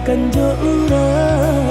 kanjo urang.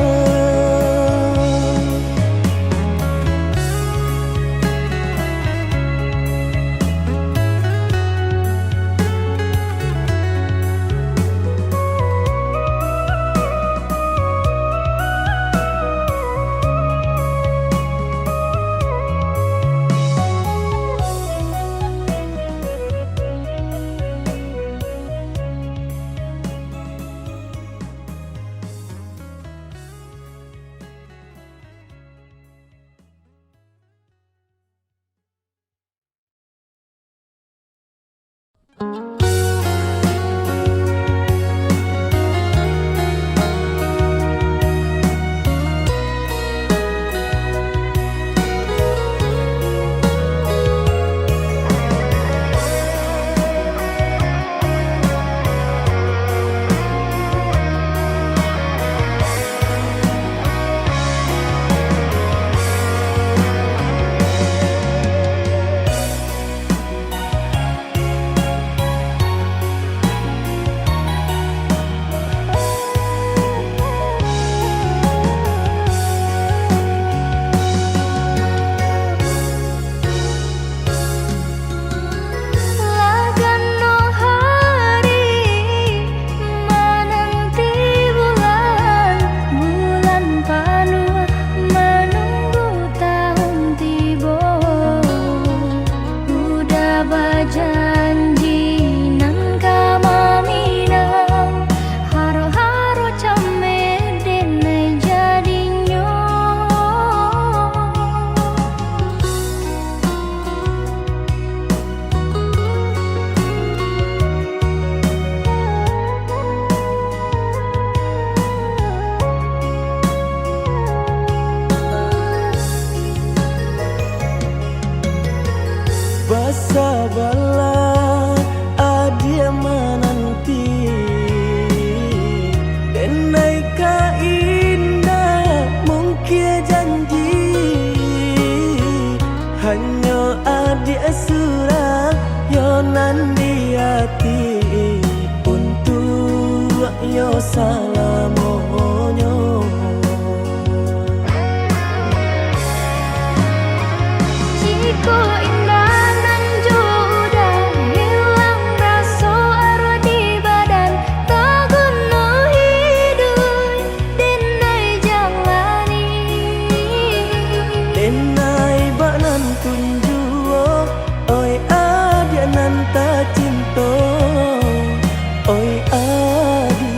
Basabalah adia menanti denai ka indah mungkin janji hanya adia surah yonan di hati untuk yo salamonyo. Jiko indah nan udah hilang rasa arwah di badan tak guna hidup denai jalani denai banan tunjuo oi adia nan tak cinta oi adi.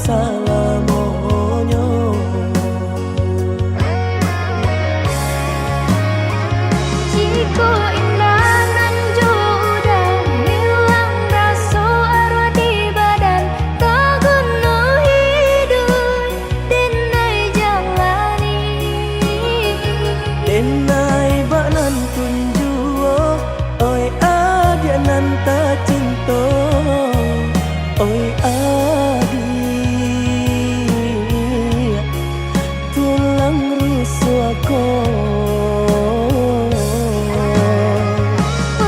salamonyo. Jiko indah nan udah hilang rasa arwah di badan, tak guna hidup denai jalani. Denai banan tunjuo, oi adia nan tak cinta, oi adi tulang rusukku.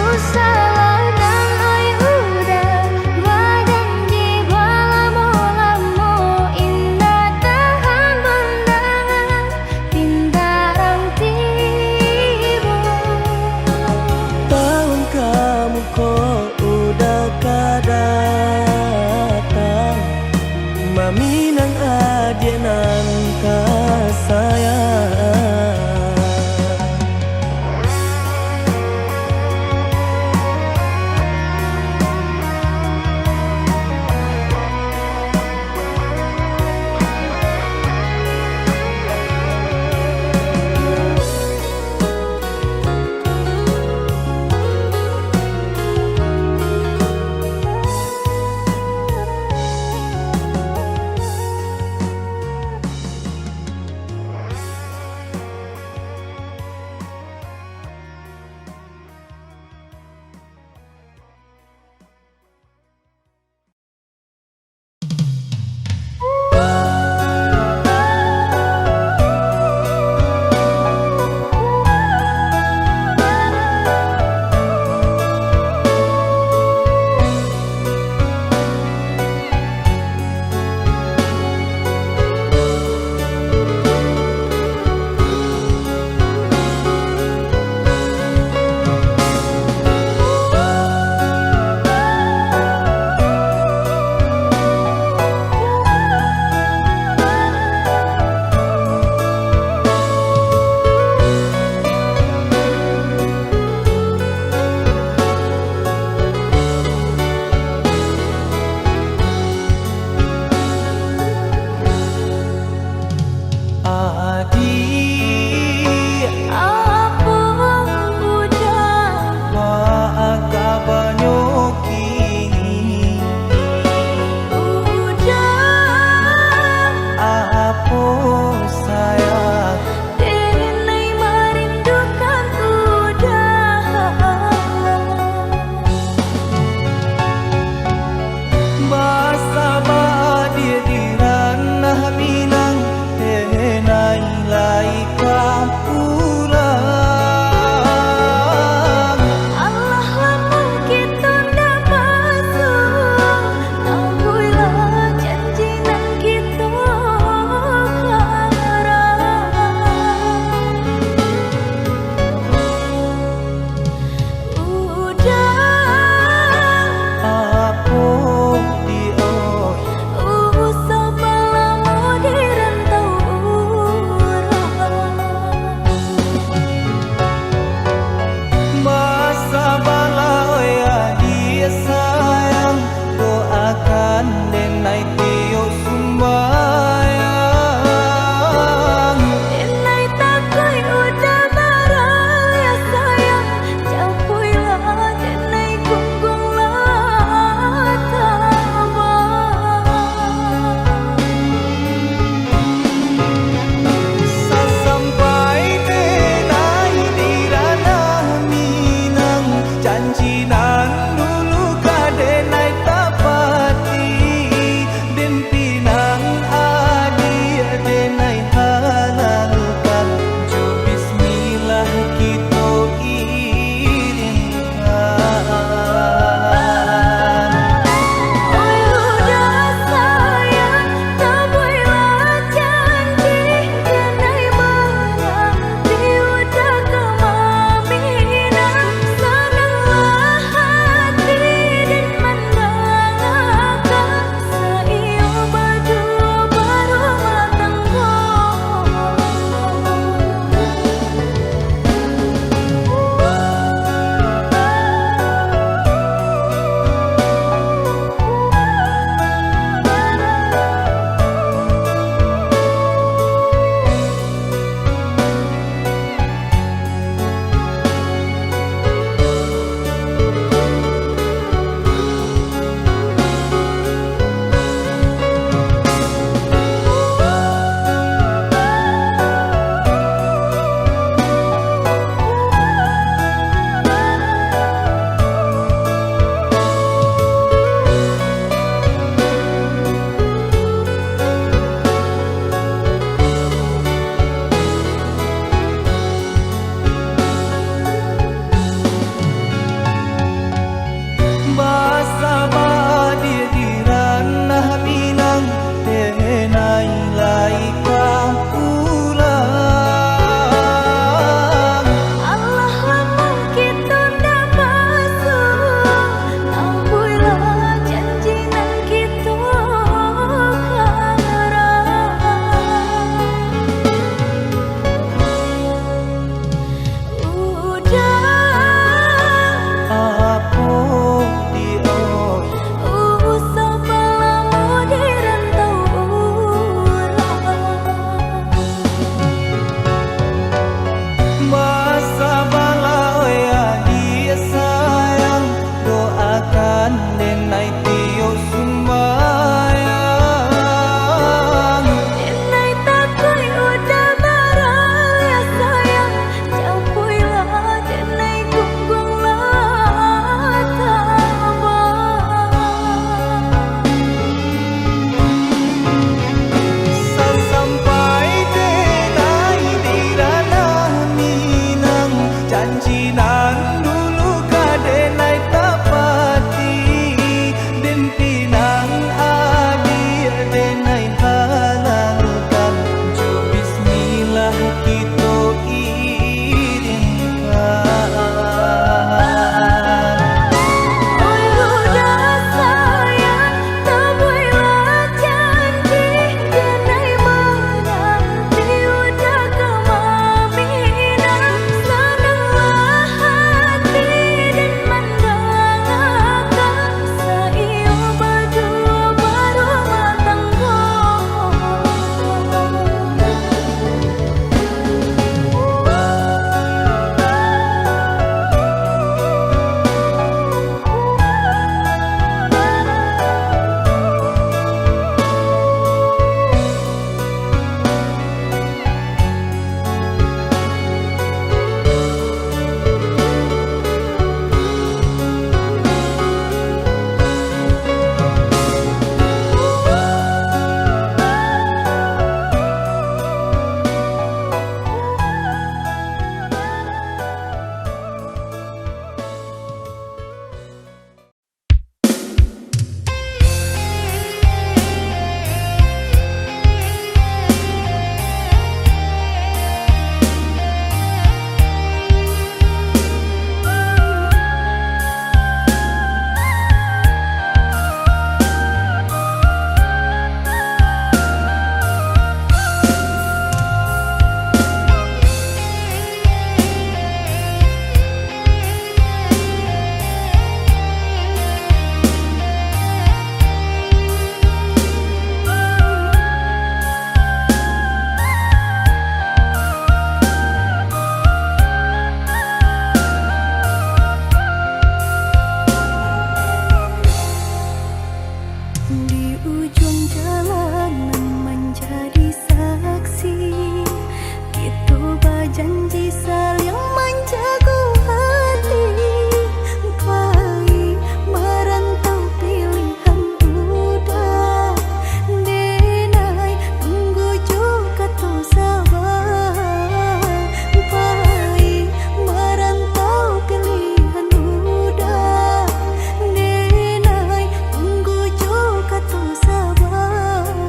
Usalah dan oi udah badan di balamo-lamo, indah tahan pandangan pintaran tiba. Tahun kamu kok udah kadang Di ujung jalanan menjadi saksi, kita berjanji saling menjaga hati. Pai merantau pilihan udah, denai tunggu juga tuh sabar. Pai merantau pilihan udah, denai tunggu juga tuh sabar.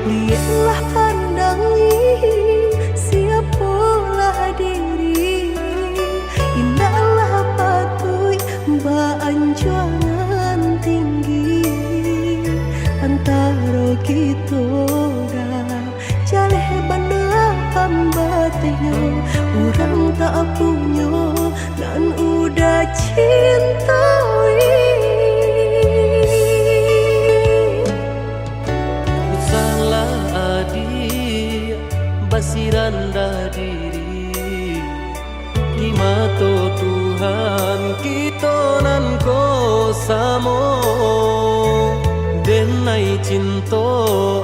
Lihatlah pandangi siapalah diri, indahlah patui anjuran tinggi antara kita dah jaleh bandar pambatnya orang tak punya dan udah cintai. Salah adik basiran dah diri di mata Tuhan kita nan ko samo denai cinta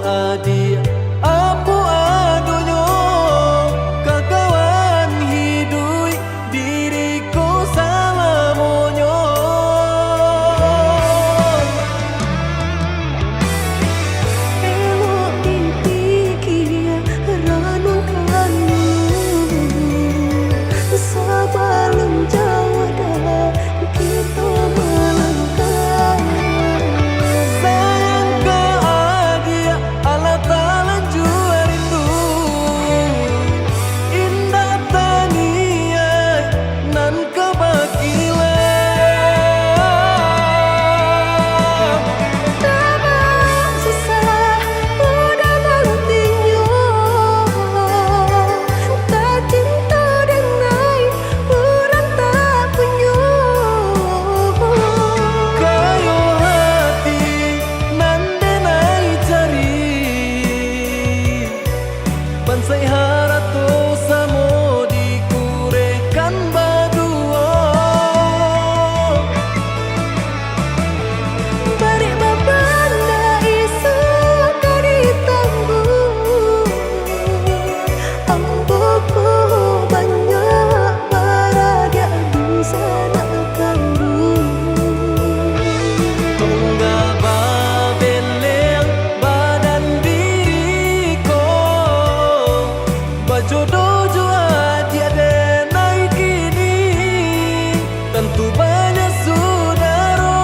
adik apa adonyo kakawan hidui diriku salamonyo. Elok dipikir renungkan sebelum jauh dah kita melangkah. Sayang ke adik Allah Ta'ala jua rindu indah taniai nan kebakilan. Tak susah udah nantinya tak cinta dengan orang tak punya. Kayo hati nan denai cari bansai harato samo dikurekan badua. Balik babanda isu kari tangguh amboku banyak paradia bisa nak kandung. Tunggal babeleng badan diriku bajodoh jua dia denai kini tentu banyak saudara.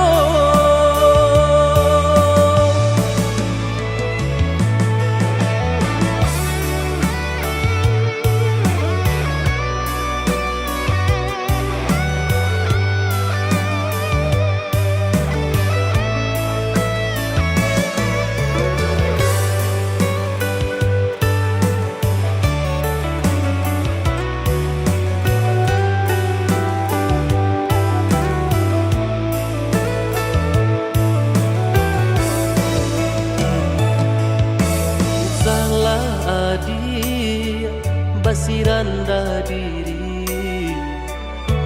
Salah adik basiran dah diri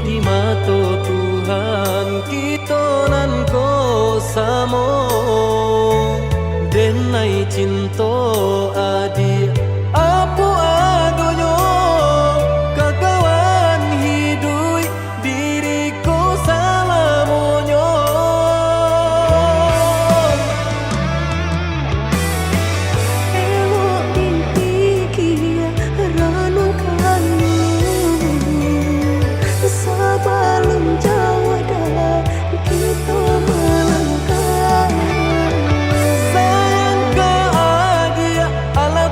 di mata Tuhan kita nan ko samo denai cinta adik apa adonyo kakawan hidui diriku salamonyo. Elok dipikir renungkan sebelum jauh dah kita melangkah. Sayang ke adik Allah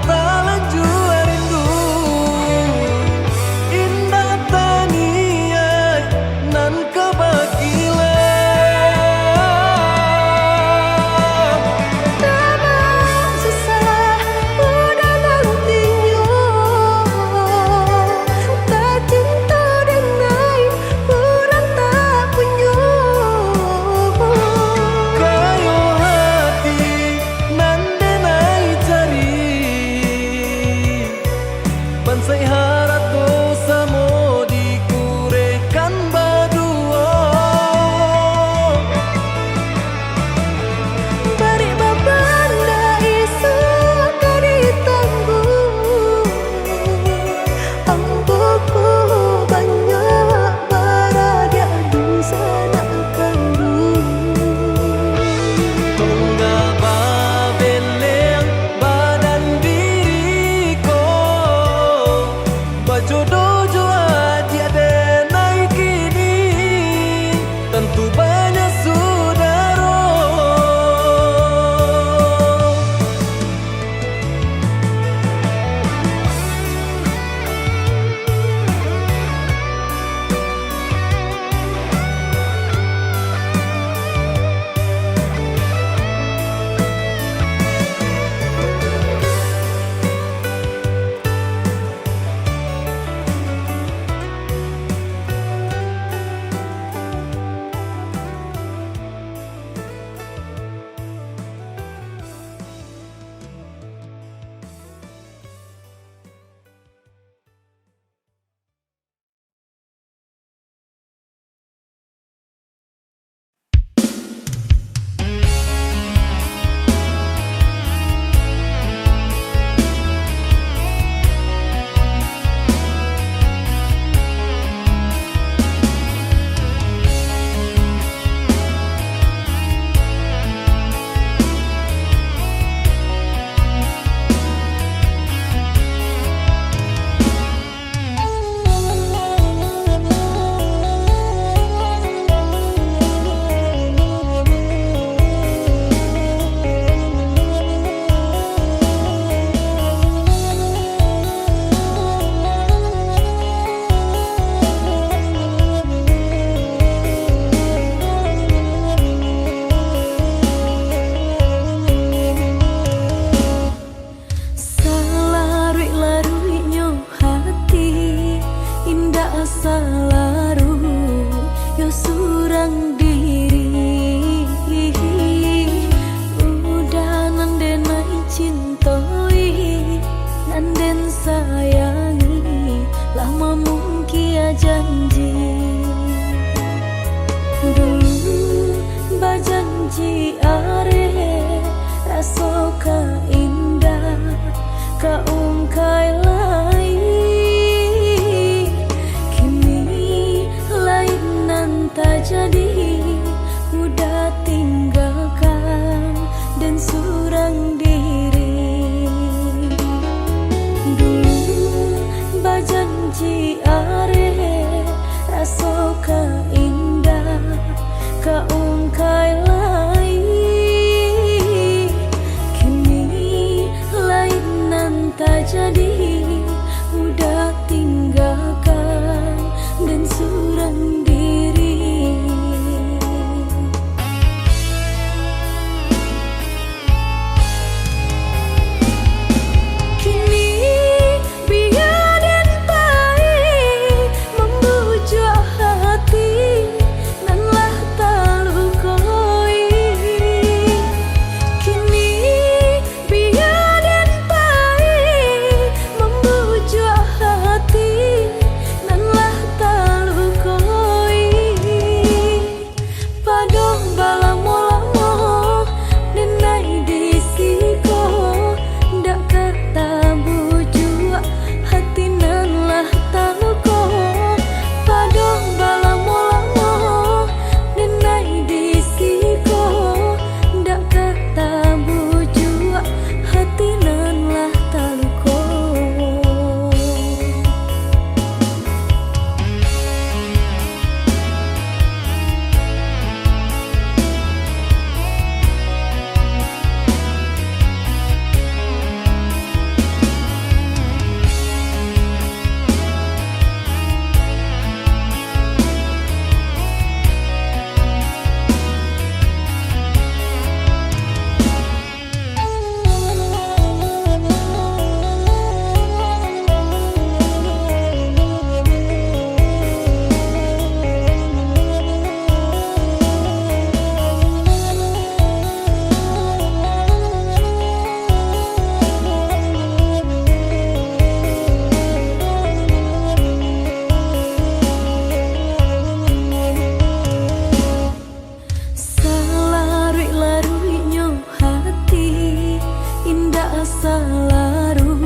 asa laru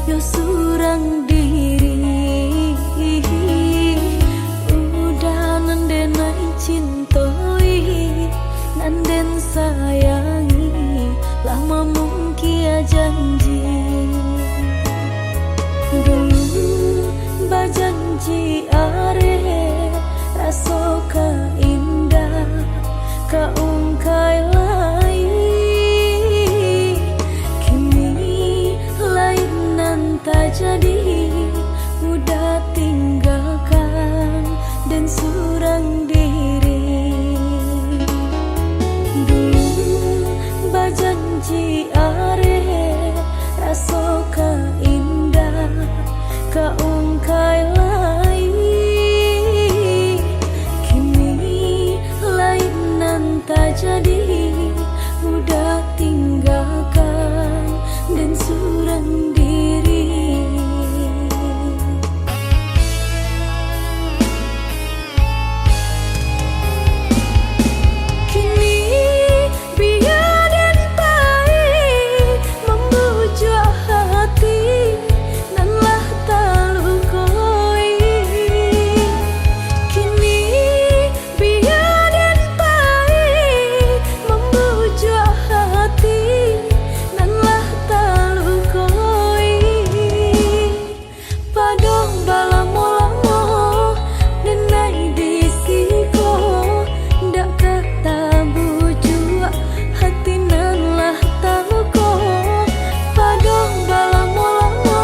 yo surang diri udah nandenai cintoi nanden sayangi lama mungkin janji dulu bajanji are raso ka indah ka ungkai lai kini lain nan tak jadi udah tinggalkan dan surang diri dulu bajanji are raso ka indah ka ungkai lai kini lain nan tak jadi udah tinggalkan dan surang diri kini biar dan pahit membujuk hati nan lah talukoi kini biar dan pahit membujuk hati nan lah talukoi padong balamo-lamo denai disiko dak kata bujuk hati nan lah taluko padong balamo-lamo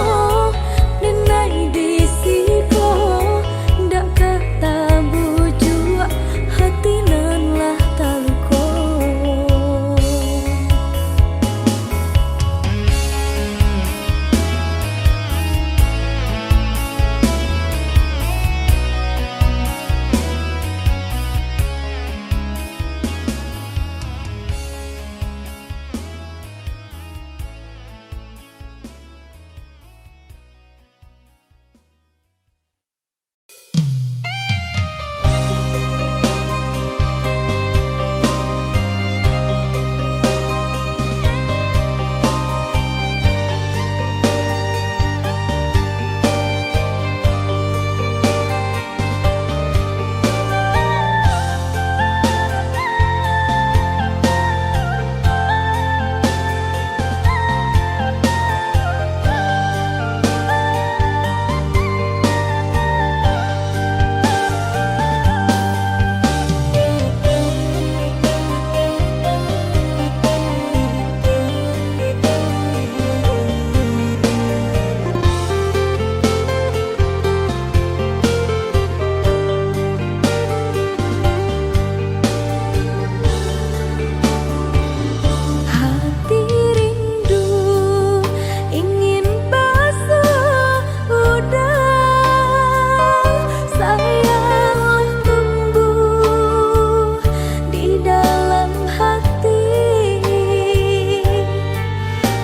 denai disiko dak kata bujuk hati nan lah taluko hati rindu ingin basuh udah sayang tumbuh di dalam hati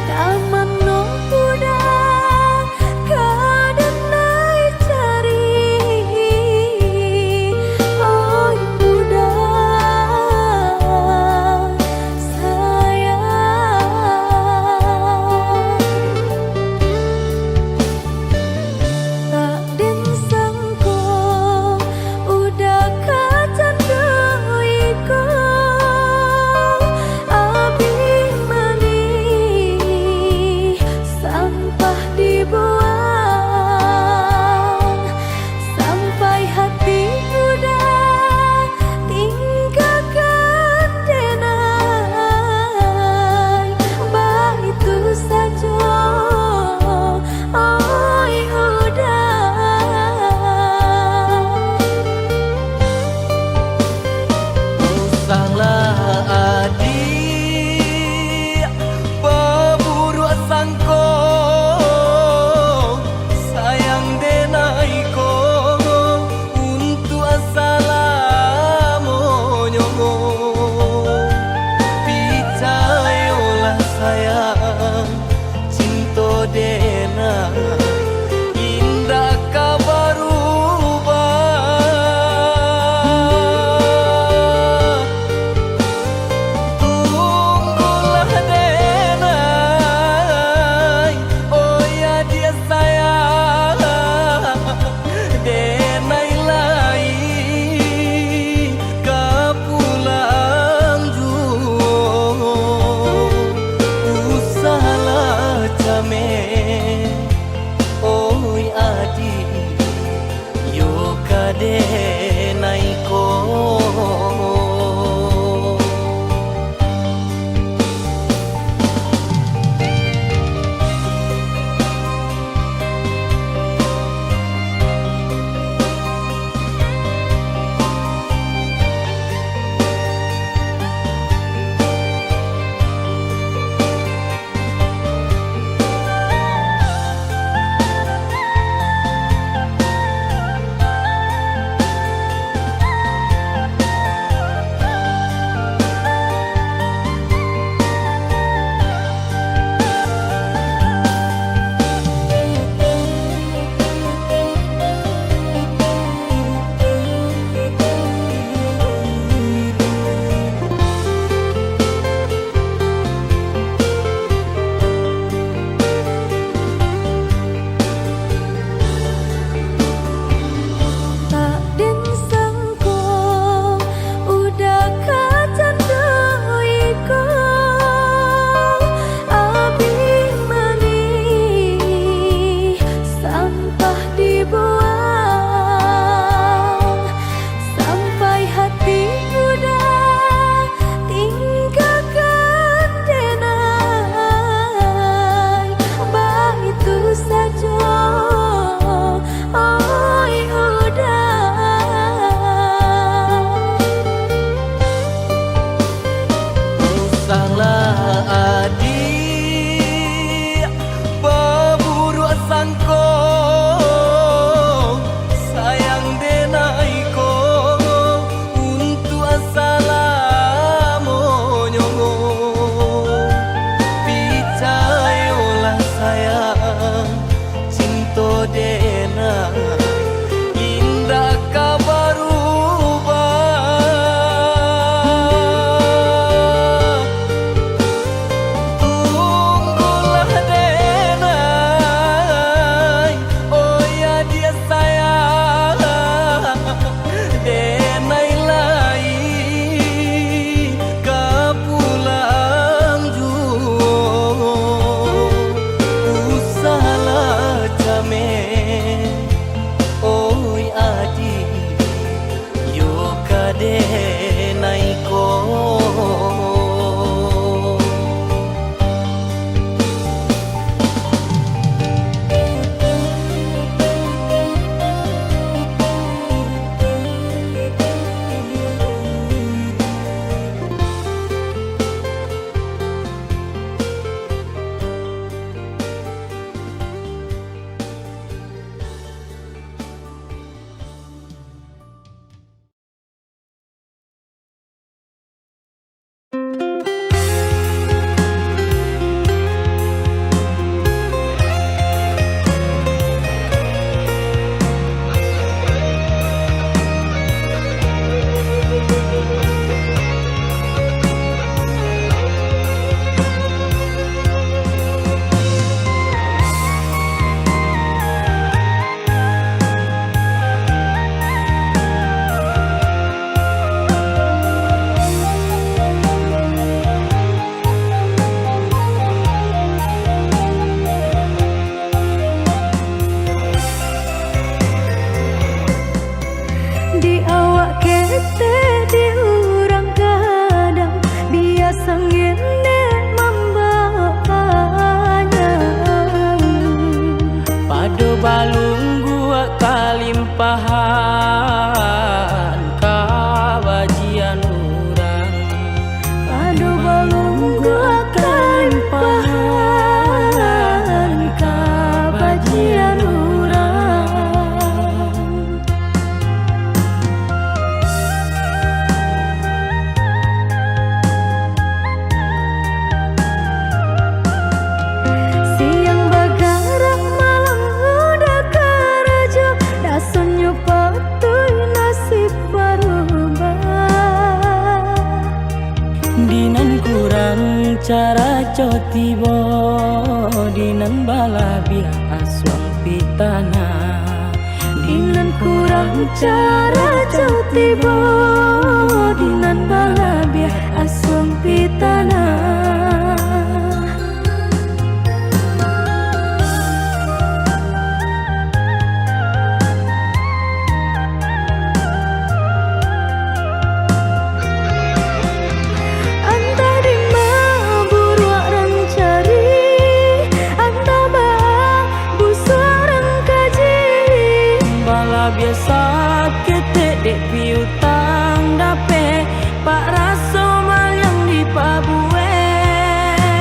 taman no udah kadenai cari oi udah tak den sangko udah kacandoiko abi mani sampah dibuang sampai hati udah tinggalkan denai itu saja oi Salah adik Baburu sangko sayang denai ko untuk asalamu nyongo picayolah sayang cinta denai indah kabarubah tunggulah denai cara cotibo dinan balabia aswang pitana Dinan kurang cara cotibo dinan balabia aswang pitana biasa ketek dek piutang dape pak raso mal yang di pabue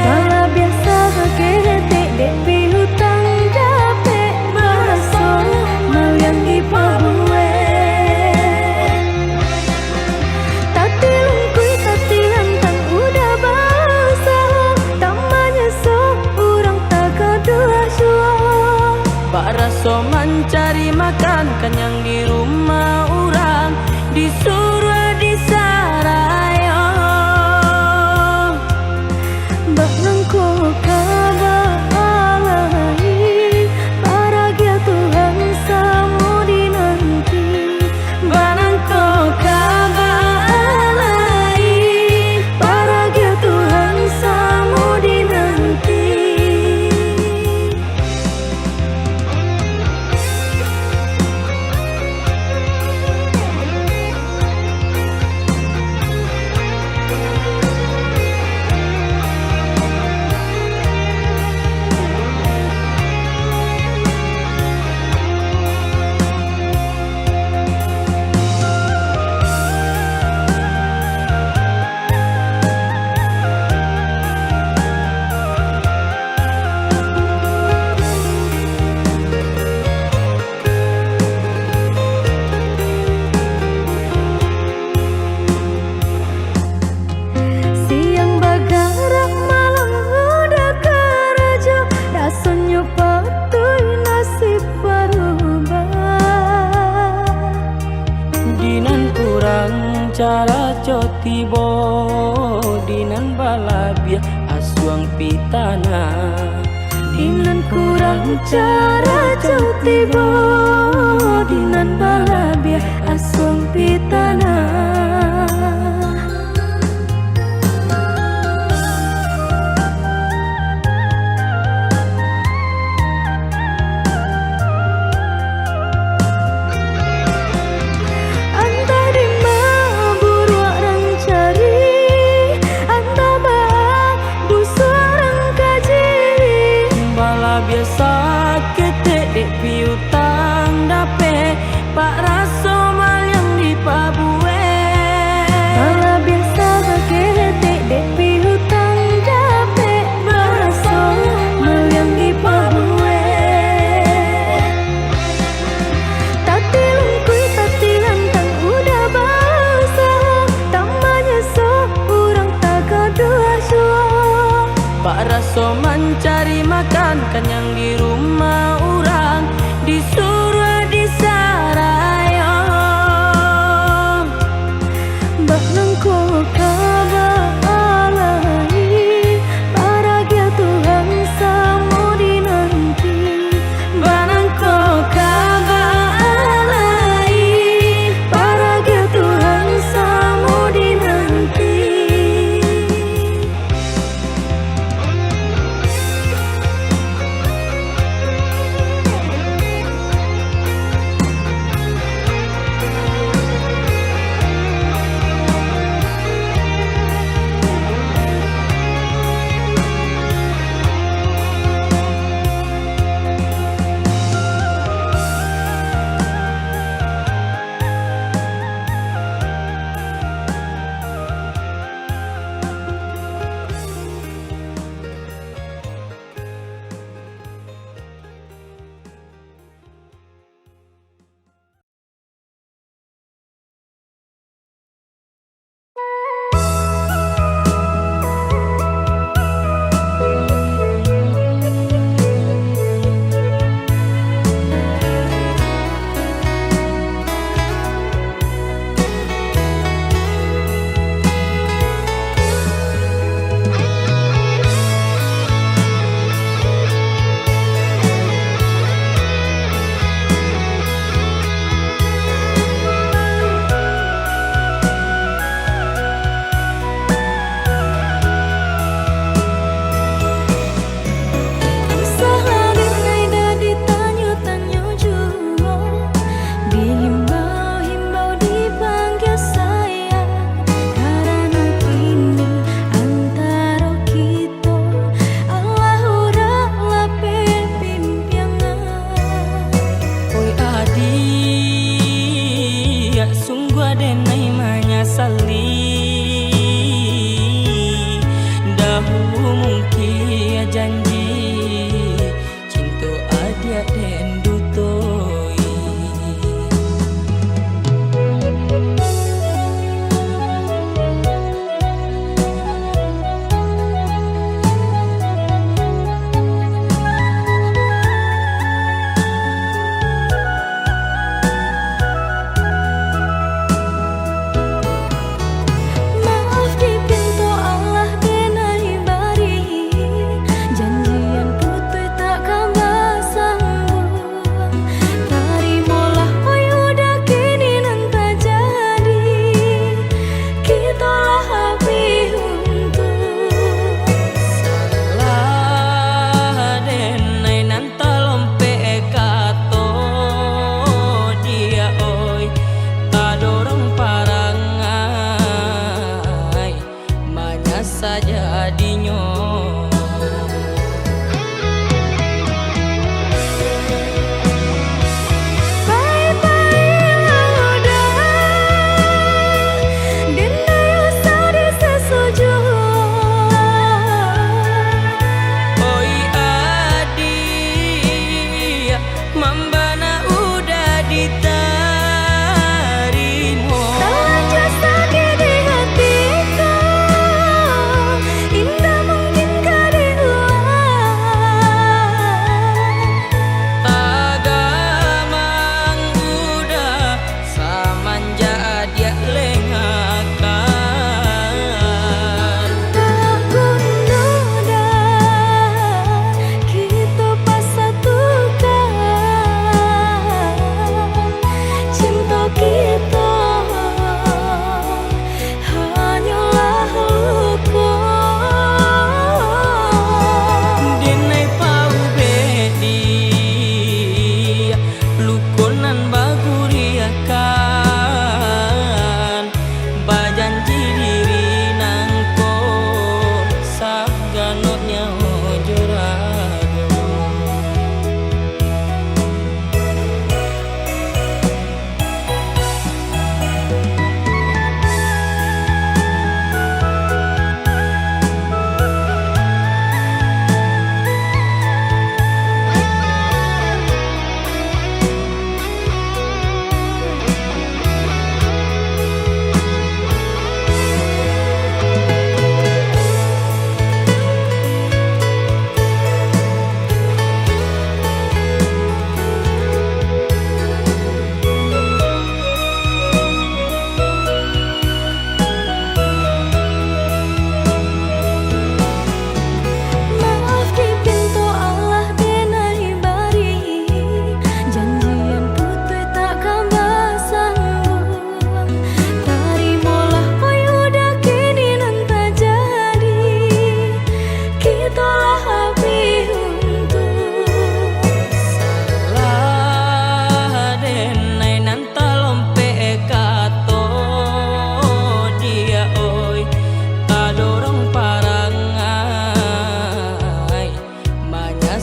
Bala biasa ketek dek piutang dape pak raso mal yang di pabue Tatilung kui tatilan tang udah basah tamanya so urang tak kedua suah pak raso mencari makan kenyang di rumah orang disuruh disarayo Bak nangko kabalai paragia Tuhan samu dinanti banangko kabalai paragia Tuhan samu dinanti cara cotibo dinan balabia aswang pitana Dinan kurang cara cotibo dinan balabia aswang pitana biasa ketek dek piutang dape pak raso mal yang di pabue Bala biasa ketek dek piutang dape pak raso mal yang di pabue Tatilung kui tatilan tang udah basah tamanya so urang tak kedua suah pak raso mencari makan kenyang di rumah orang disuruh disarayo Bak nangko kabalai paragia Tuhan samu dinanti banangko kabalai paragia Tuhan samu dinanti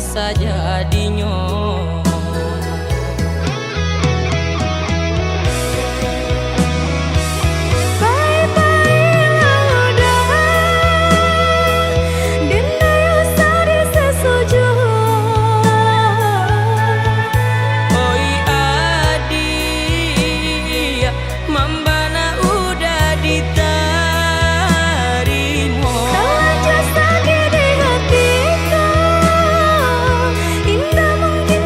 bisa jadinya. Indah mungkin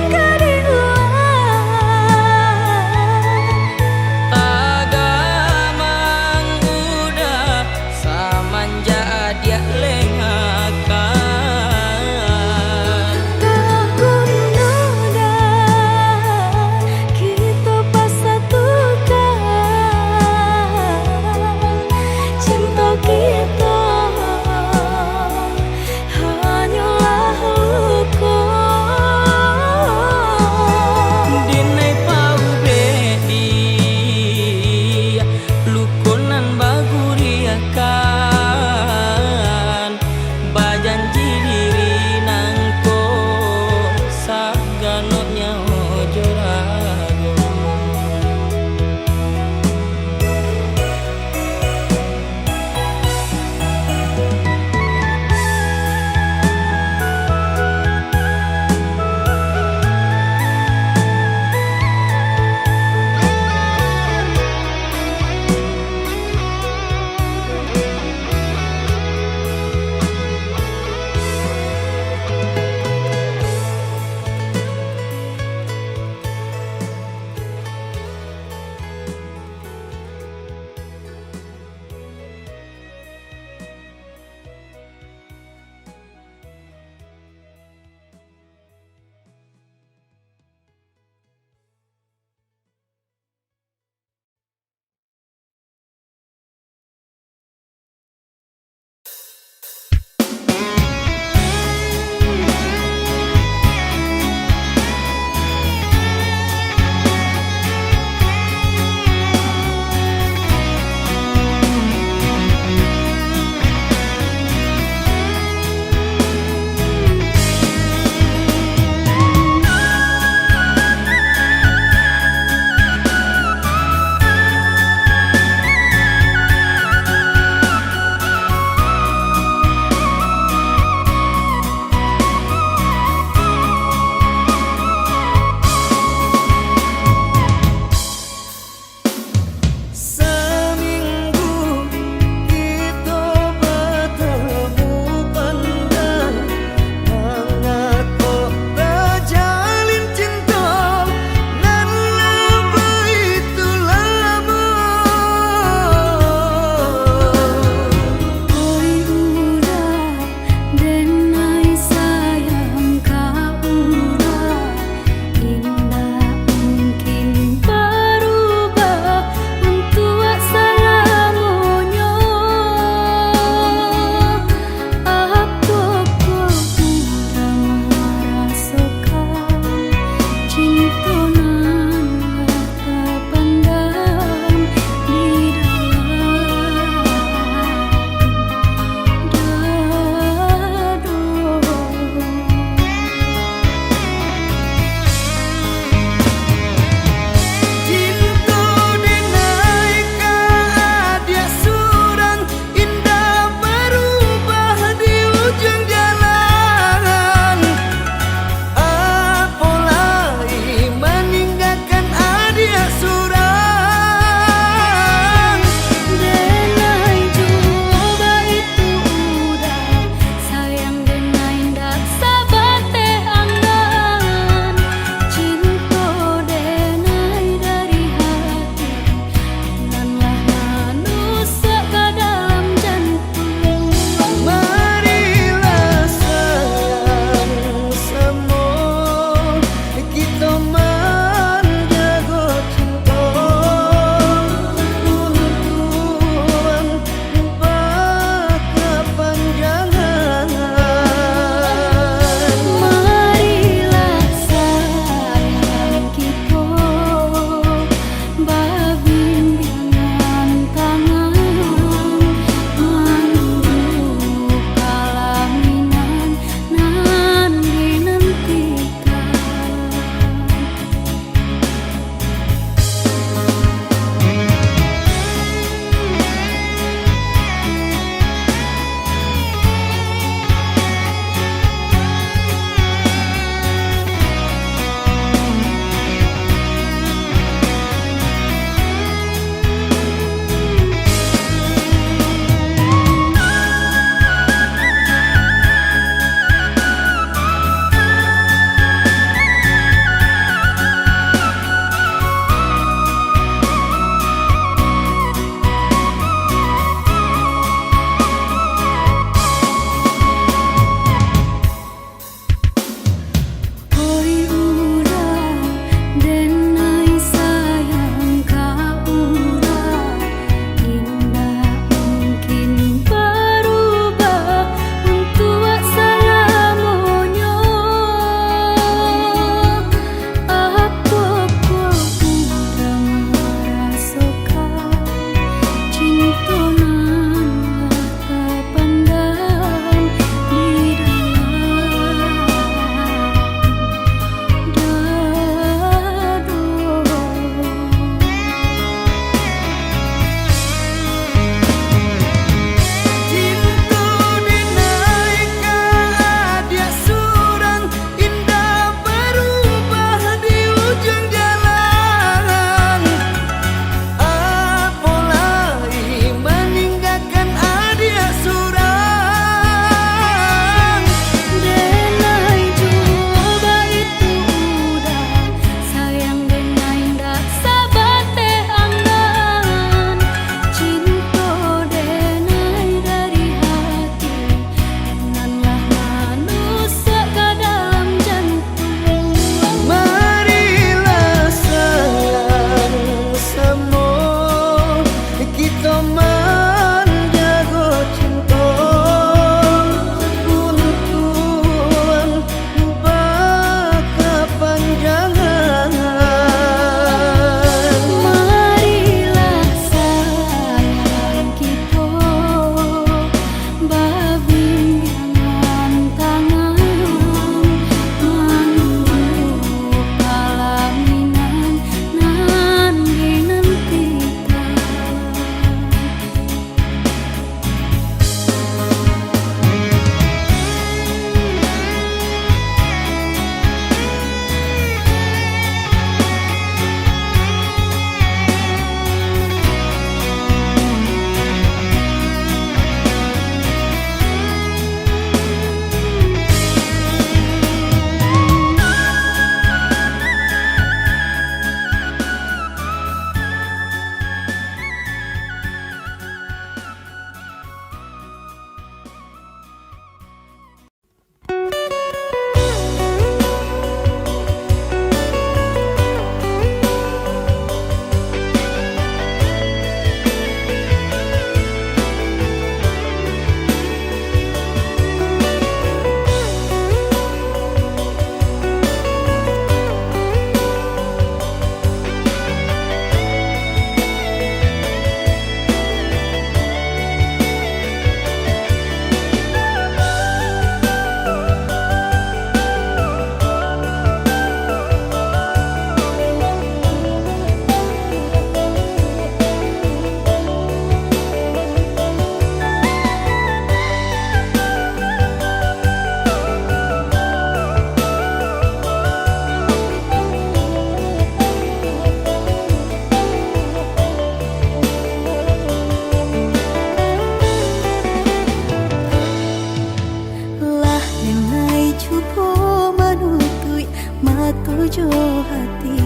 sojo hati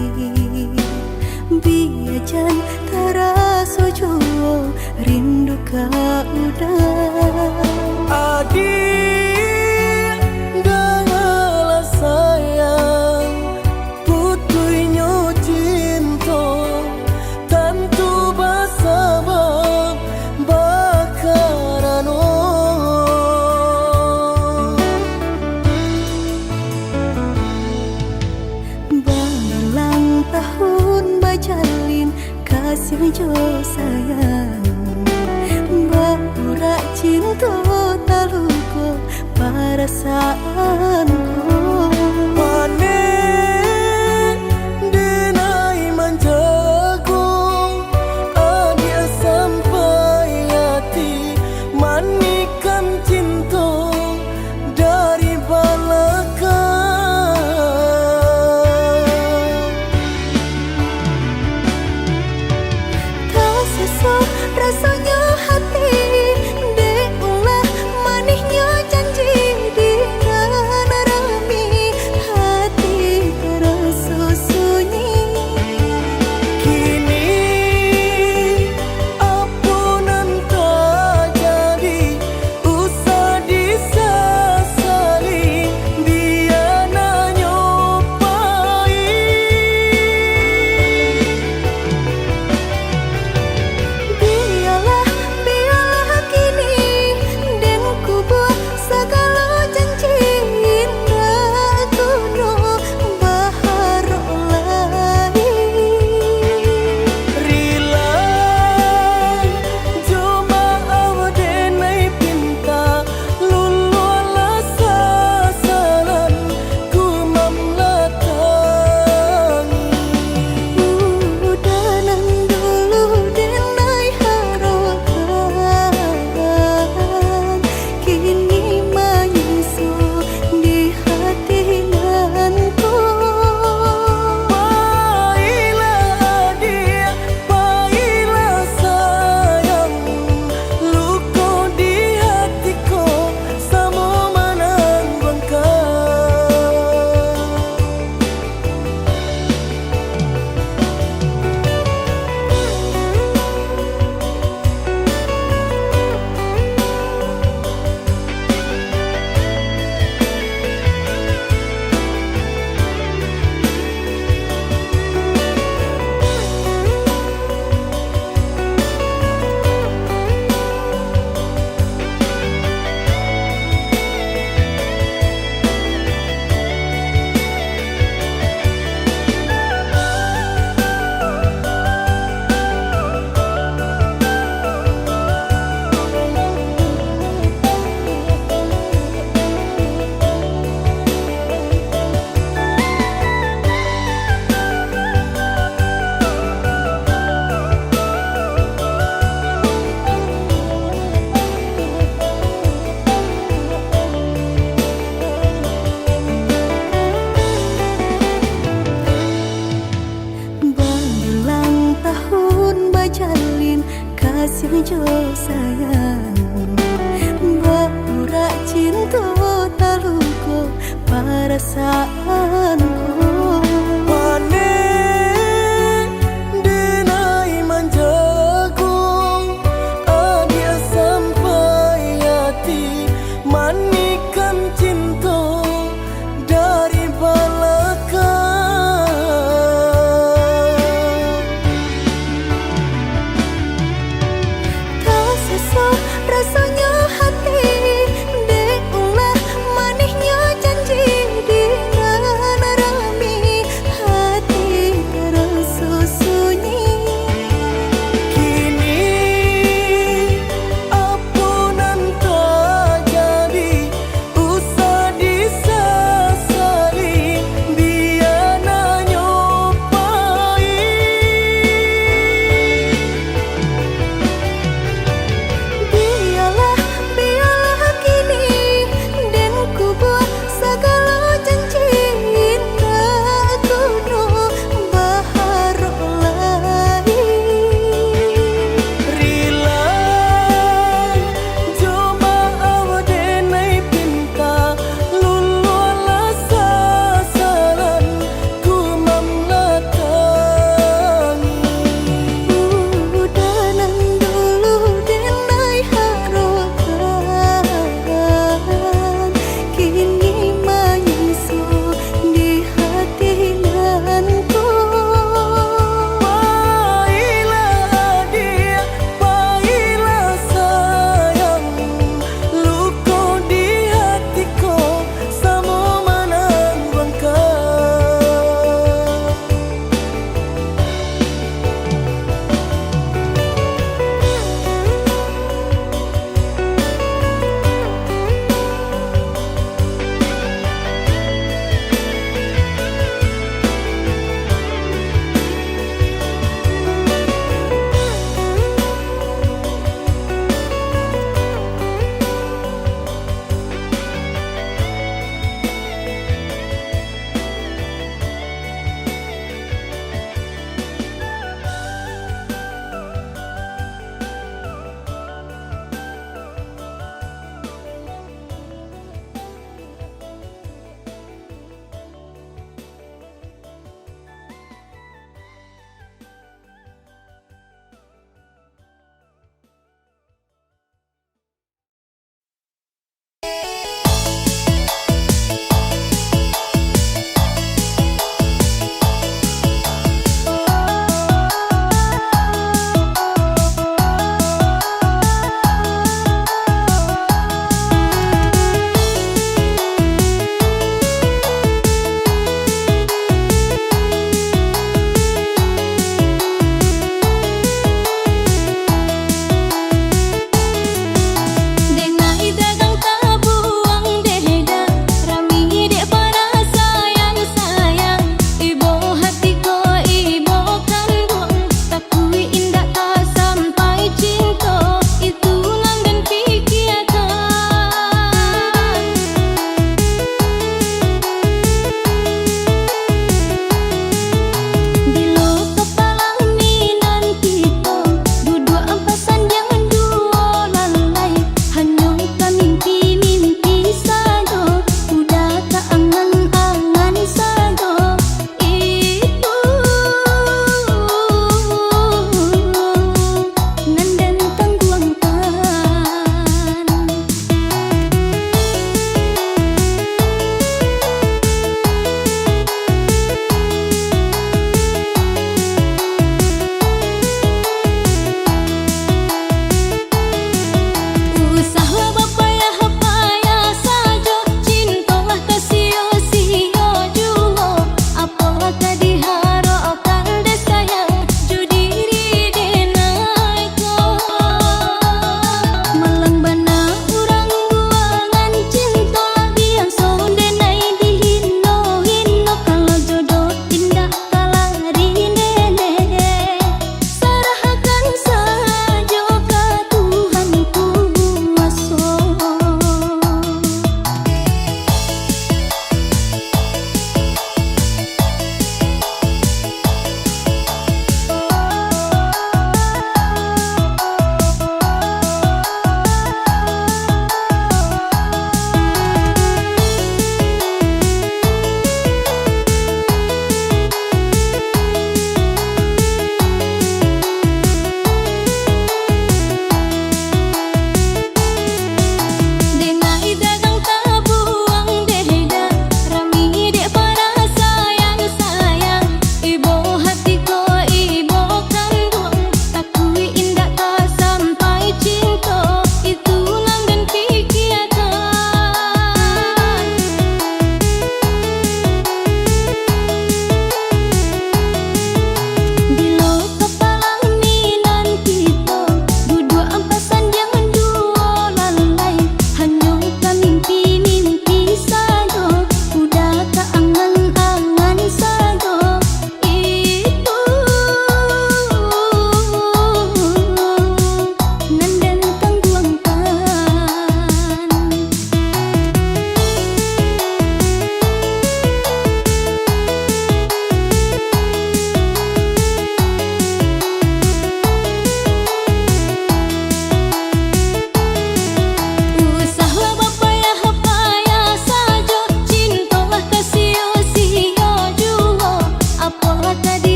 biajan tara sojo rindu ka udah adik dengarlah sayang putuinyo cinta tentu basabang bakarano balang tahun bajalin kasih jo sayang Baura cinta taluko perasaanku Panen denai manjago adia sampai hati manikan cinta dari belakang tak sesak rasanya hati deulah manihnya janji dengan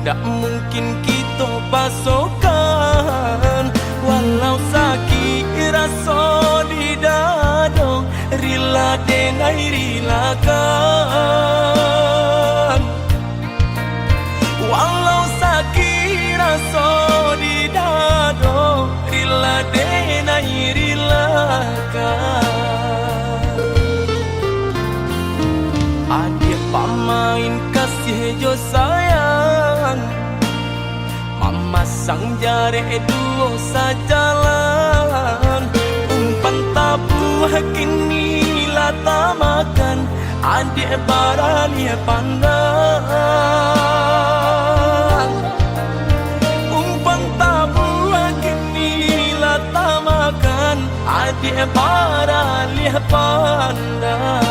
tak mungkin kita pasokan. Walau sakit rasa di dada, rila denai rilakan. Walau sakit rasa di dada, rila denai rilakan. Adik pamain kasih jo sayang, mama sang jare duo sajalan. Umpan tabu kini lata makan, adik barani pandang. Umpan tabu kini lata makan, adik barani pandang.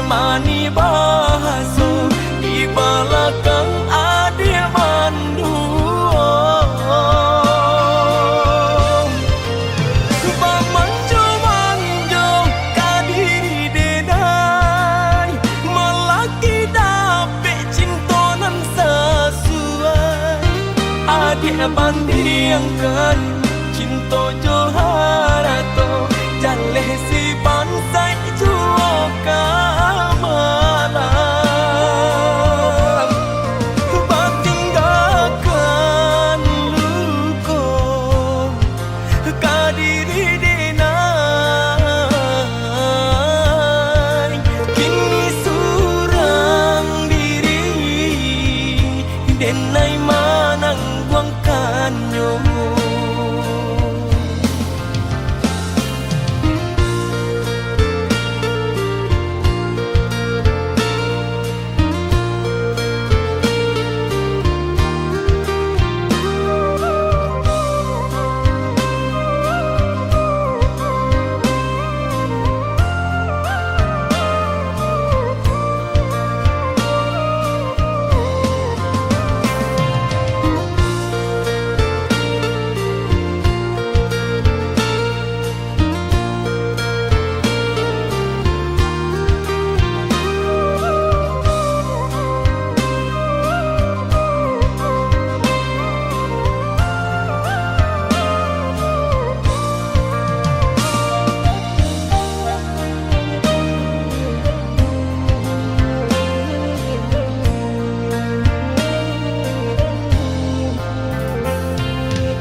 Mani bahaso di belakang adik manduo. Bamanjo-manjo kadiri denai, melaki dapet cintonan sesuai. Adik bandingkan cinta joharato, jaleh si bansai juo kamalan. Batinggalkan luko kadiri denai, kini surang diri denai manang buangkannya.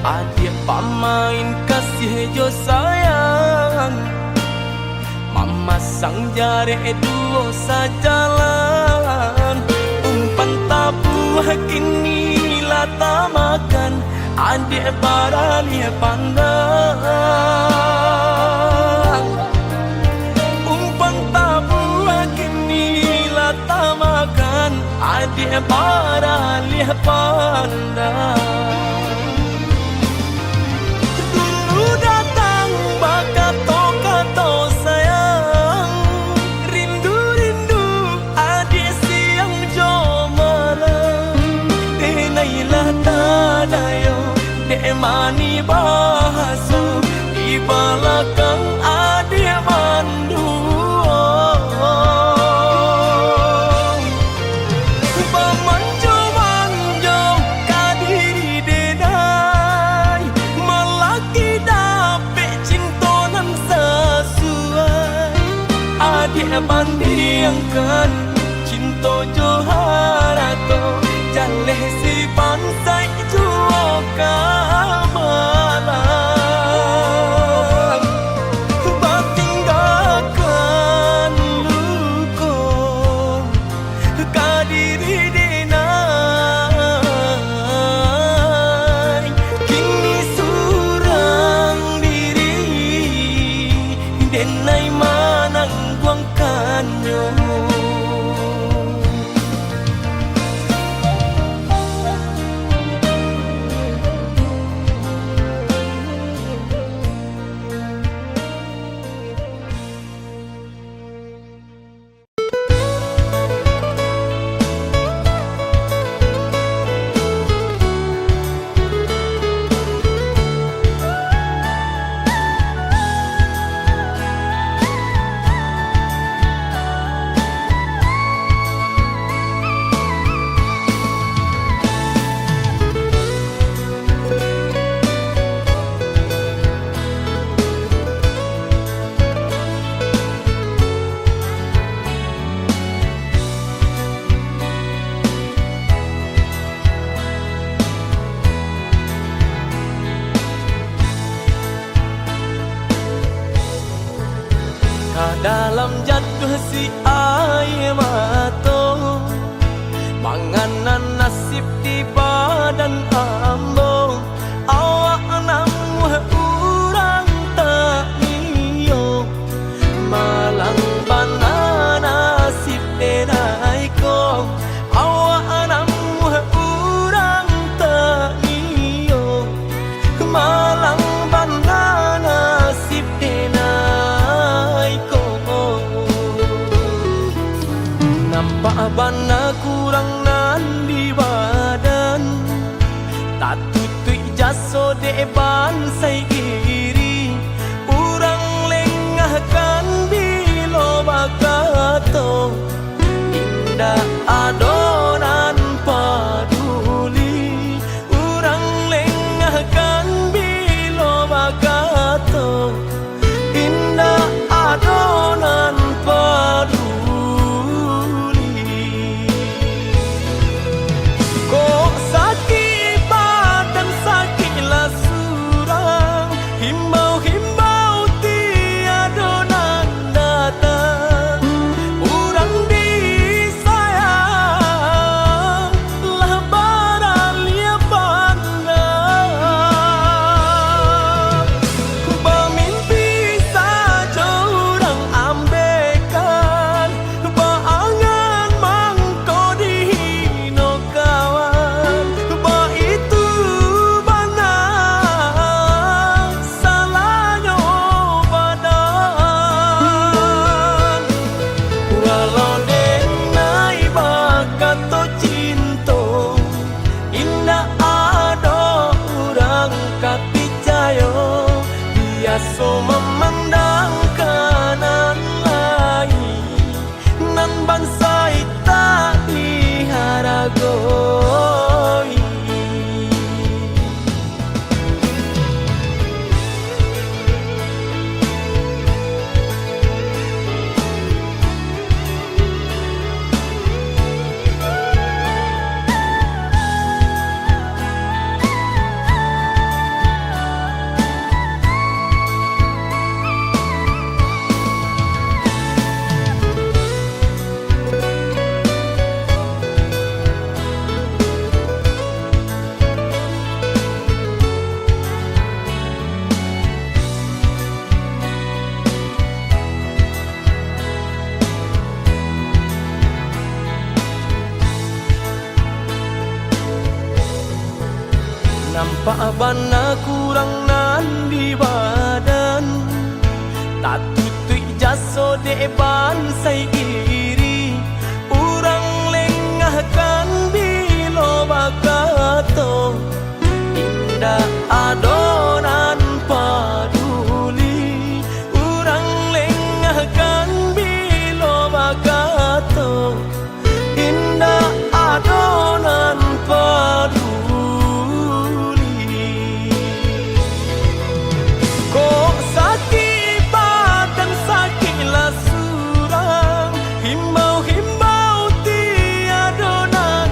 Adik pamain kasih jo sayang, mama sang jare duo sajalan. Umpan tabu kini lata makan, adik barani pandang. Umpan tabu kini lata makan, adik barani pandang. Mani bahaso di belakang adik manduo. Bamanjo-manjo kadiri denai, melaki dapet cintonan sesuai. Adik bandingkan cinta joharato, jaleh si bansai juo kamalan. Batinggalkan luko kadiri denai, kini surang diri denai manang buangkannya. si air mato manganan nasib di badan ambo awak namu urang tak niyo malang bana nasib denai ko awak namu urang tak niyo malang bana nasib denai ko nampak bana kurang nan di badan tak tutui jaso de bansai iri urang lengahkan bilo bakato indah adonan paduli urang lengahkan bilo bakato indah adonan paduli kok sakit badan sakitlah surang himbau-himbau tiada nan datang urang disayang lah baralia pandang bermimpi saja urang ambekan baangan mangko dihino kawan ba itu bana salahnya badan walau denai bakato cinto indah ada urang kapicayo biasa memandang kanan lain nan bansai tak diharagoi nampak bana kurang nan di badan tak tutui jaso de bansai iri urang lengahkan bilo bakato indah adonan paduli urang lengahkan bilo bakato indah adonan paduli kok sakit badan sakitlah surang himbau-himbau tiada nan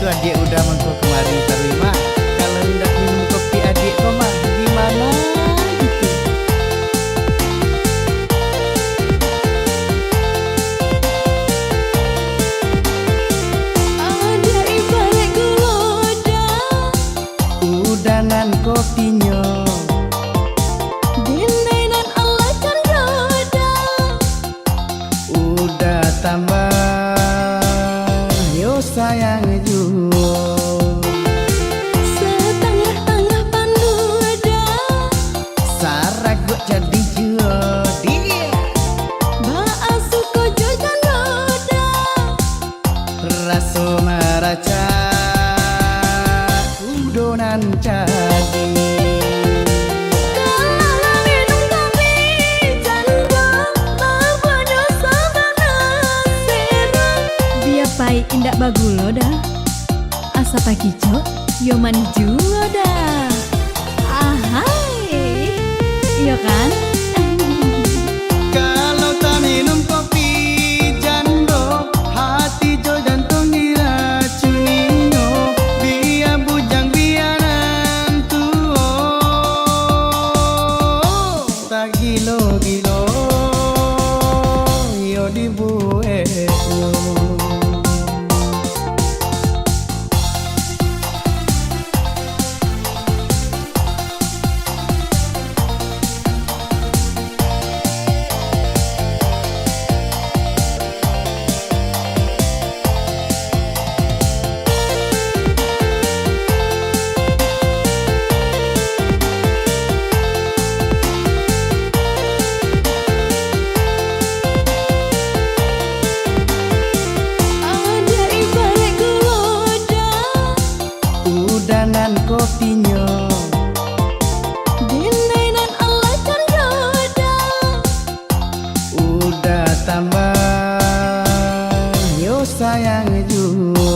adik udah mangkok kemari terima. Kalau ndak minum kopi adik kok mah gimana gitu. Ada ibarat geloda Udanan kopinya Dinainan Allah can roda udah tambah yo sayang juga. Setengah-tengah panduda Saragu jadi jadi Ba'asu kojo can roda raso maraca udonan jadi. Kalau minum kopi janda Mabanya sabana serang Biar pai indak bagulo dah Asa pagi cok yo mani juga dah Ahai Iya kan? Kalau tak minum kopi jando hati jo jantung diracuninyo biar bujang biaran tuo tak gilo-gilo yo dibuetno. Ada ibarat geloda Udanan kopinya Dinainan Allah can roda udah tambah yo sayang juga.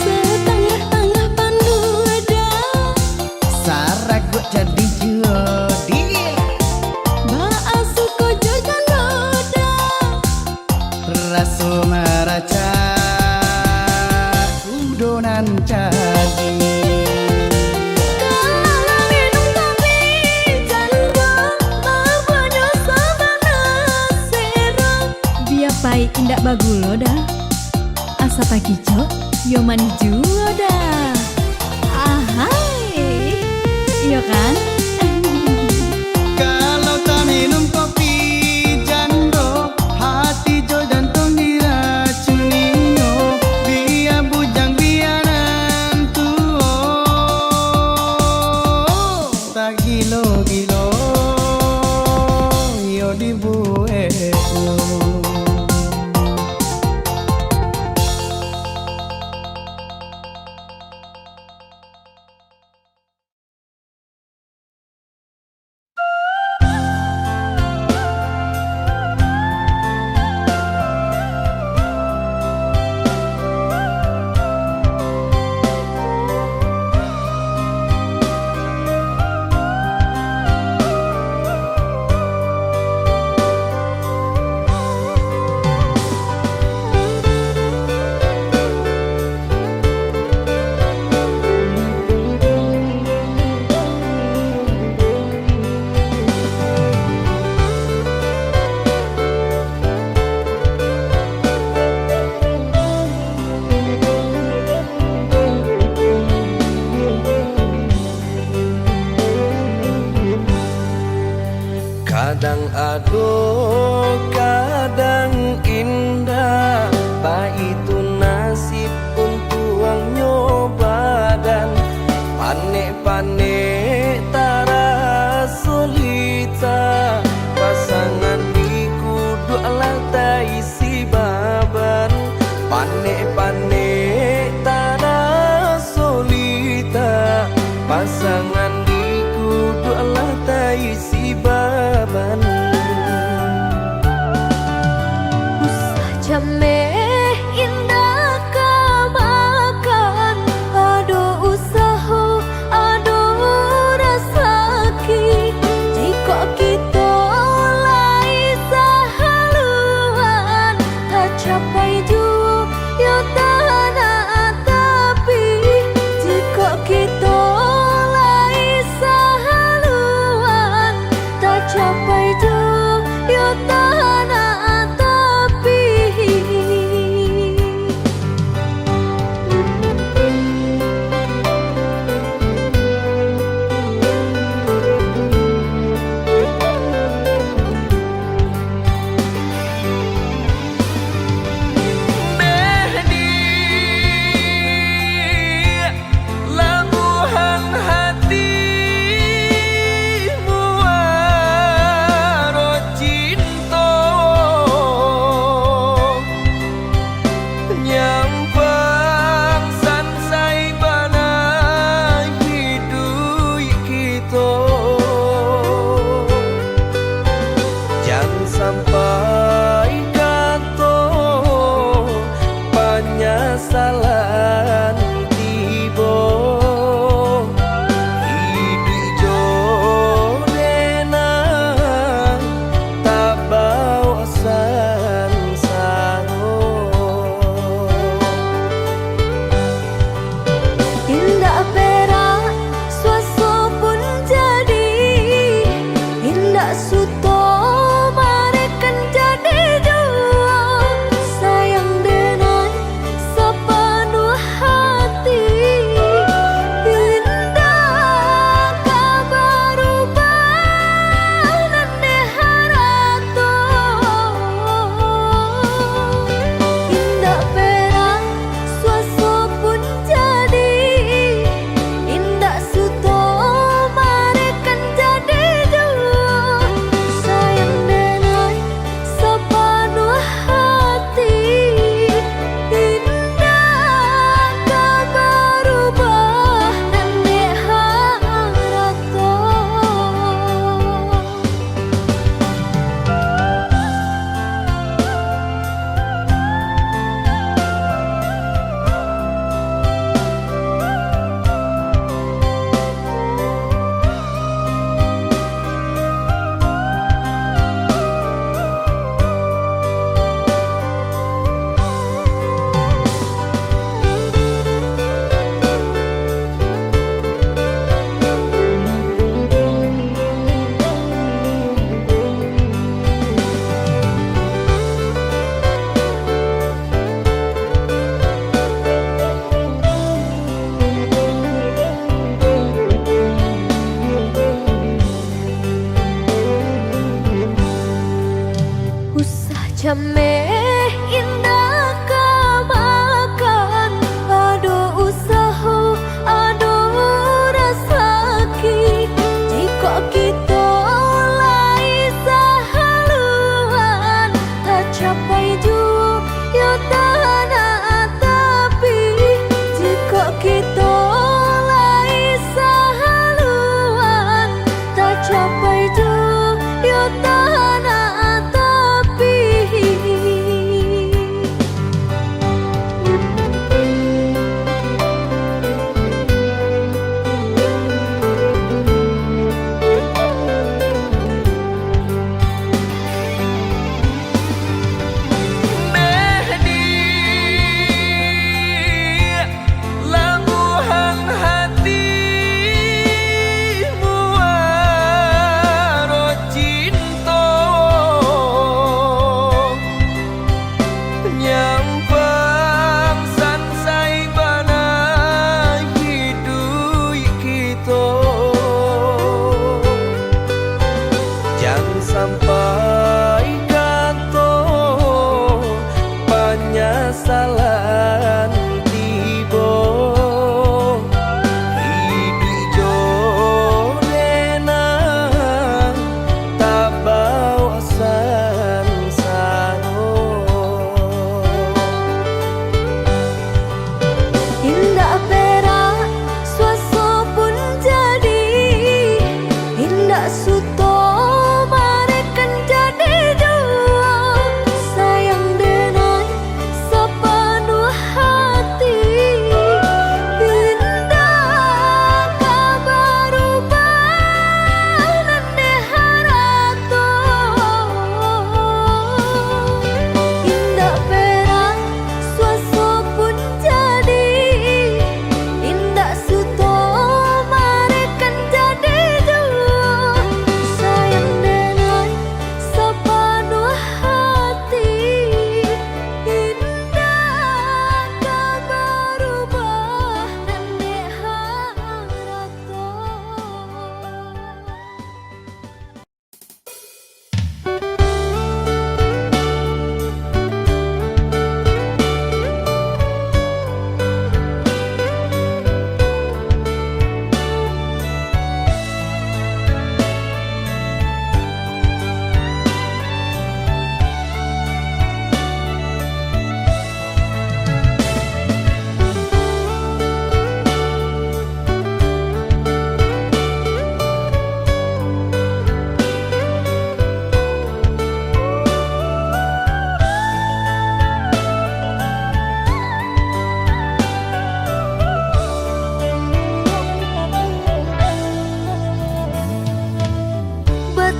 Setengah-tengah panduda Saragu jadi jadi Ba'asu kojo can roda raso maraca udonan jadi. Kalau minum kopi janda Mabanya sabana serang Biar pai indak bagulo dah Asa pagi cok yo mani juga dah Ahai Iya kan? Kalau tak minum kopi jando hati jo jantung diracuninyo biar bujang biaran tuo tak gilo-gilo yo dibuetno. Kadang aduh, kadang indah, tak itu nasib untuk ang nyobadan. Panek-panek tara solita, pasangan di kudu alat isi baban. Panek-panek tara solita, pasangan di kudu alat isi baban. Usah jameh to. Jangan sampai kato penyesalan tiba. Hidup jodena tak bawa sansaro. Indah perak suaso pun jadi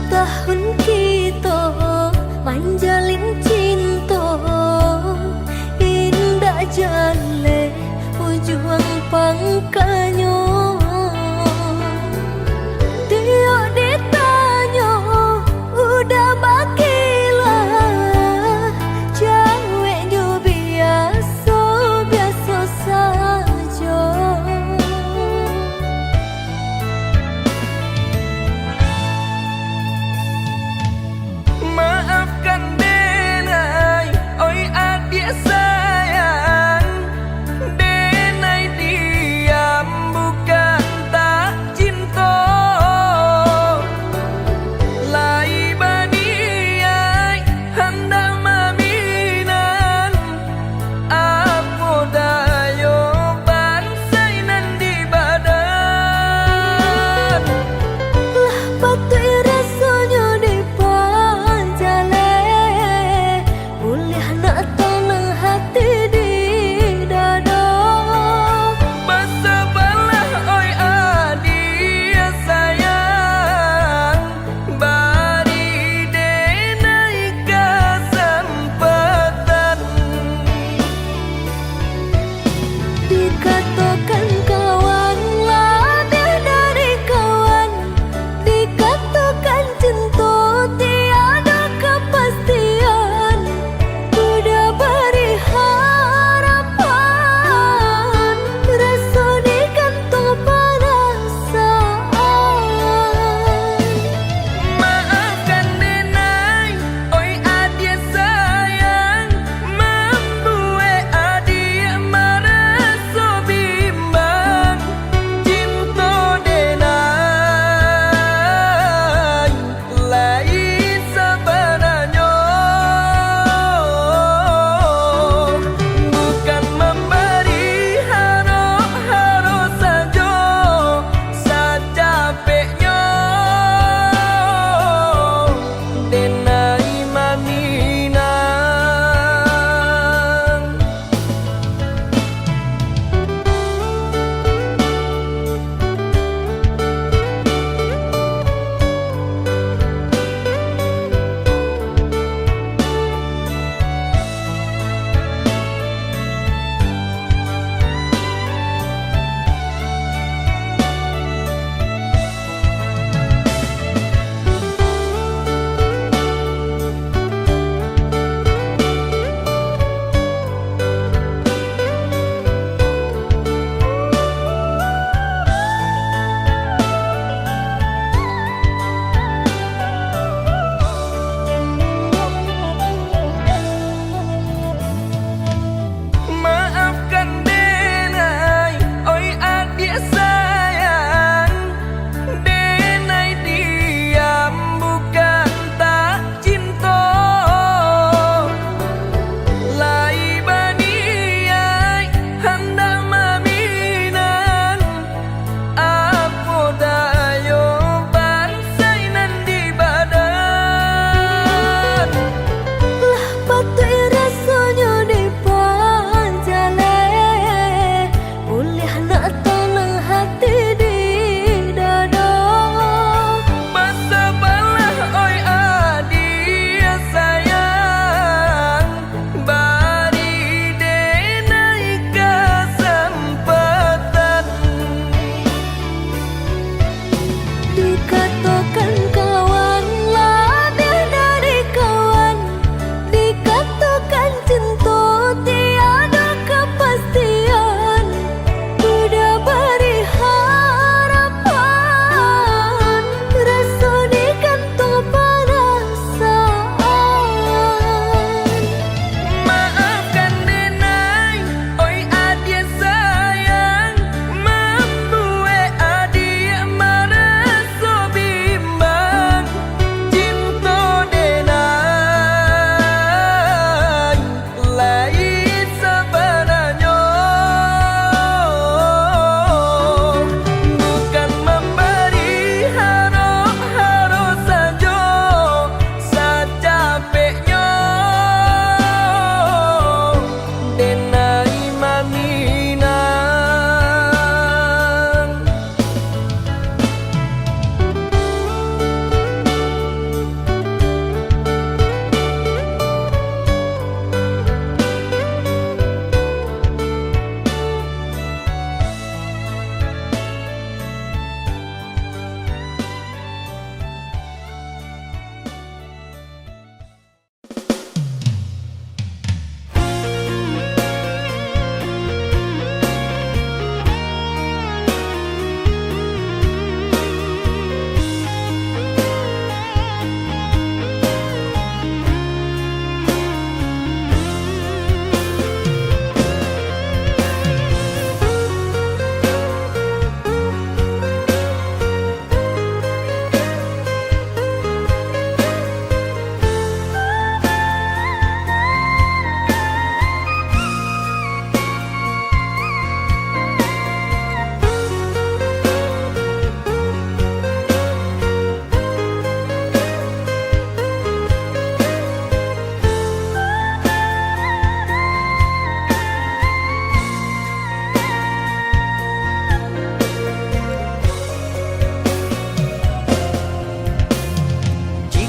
tahun kita menjalin cinta, indah jale ujung pangkanya. Dia ditanya udah bakilah, ceweknya biasa biasa saja. Maafkan Denai, oi adik sayang. Denai diam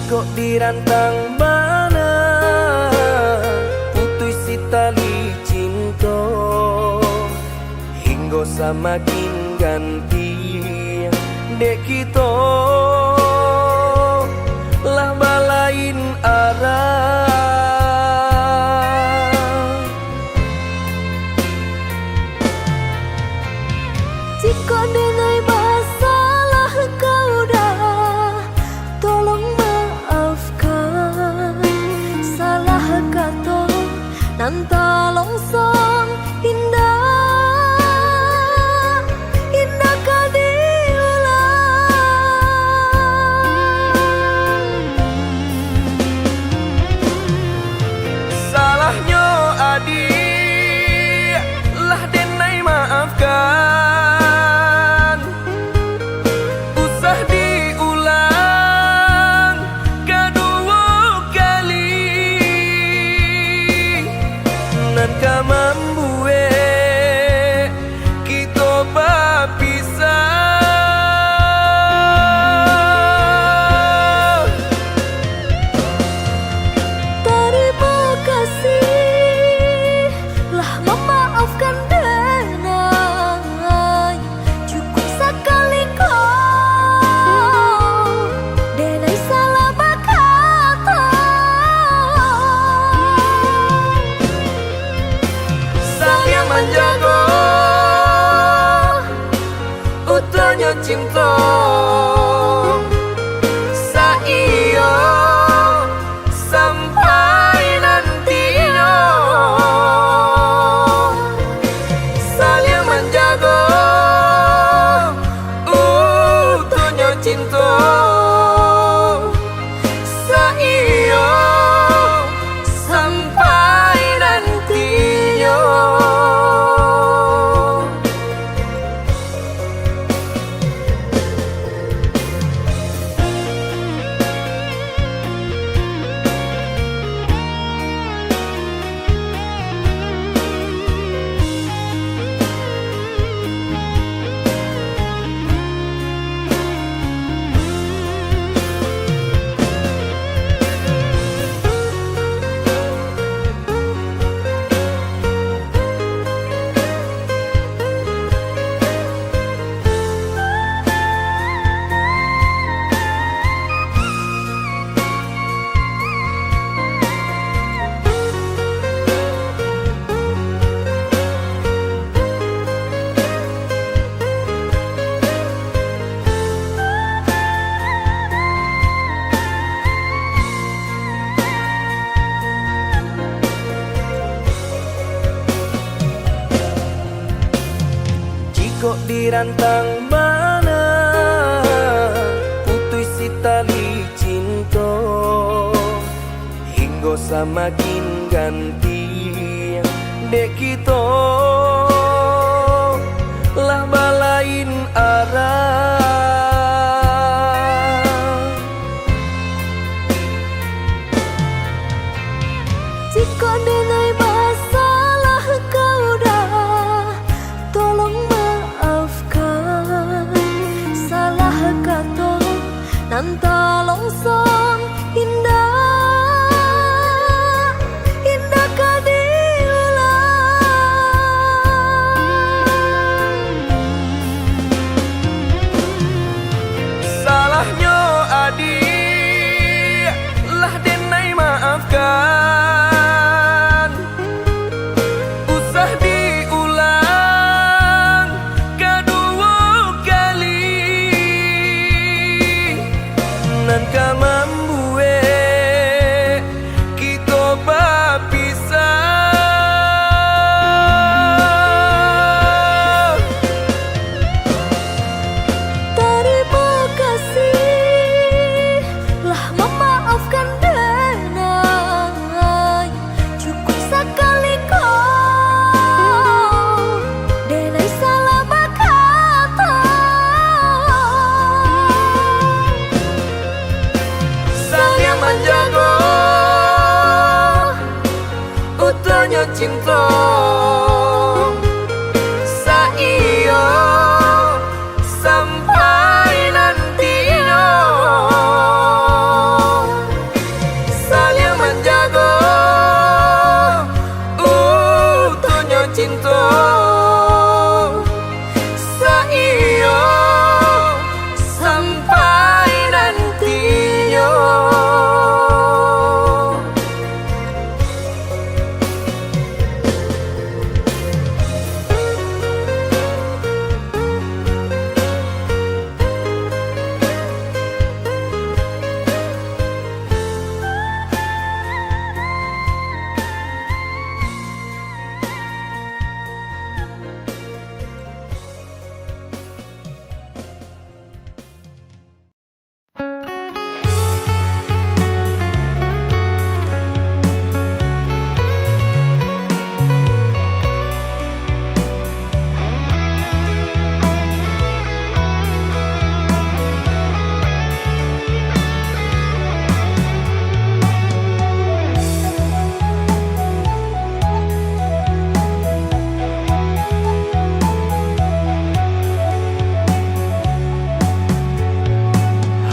Jika dirantang mana putus si tali cinta, hingga semakin ganti dek kita lah balain arah. Jika denai masalah kau dah, tolong maafkan. Salah kata nan tolong song indah, indah kau diulang. Salahnya adik lah denai maafkan. Ka membuat kita berpisah. Terima kasih lah memaafkan denai. Cukup sekali kau denai salah berkata. Saling menjaga utuhnya cinta, saiyo sampai nantinya. Saling menjaga utuhnya cinta, saiyo sampai nantinya. Kok dirantang mana putus si tali cinta, hingga semakin ganti dek kita lah balain arah. Jika denai masalah kau dah, tolong maafkan. Salah kata nan tolong song indah, indah kau diulang. Salahnya adik lah denai maafkan. Usah diulang kedua kali, nan ka membuat kita berpisah. Terima kasih lah memaafkan denai. Cukup sekali kau denai salah berkata. Saling menjaga utuhnya cinta, saiyo sampai nantinya.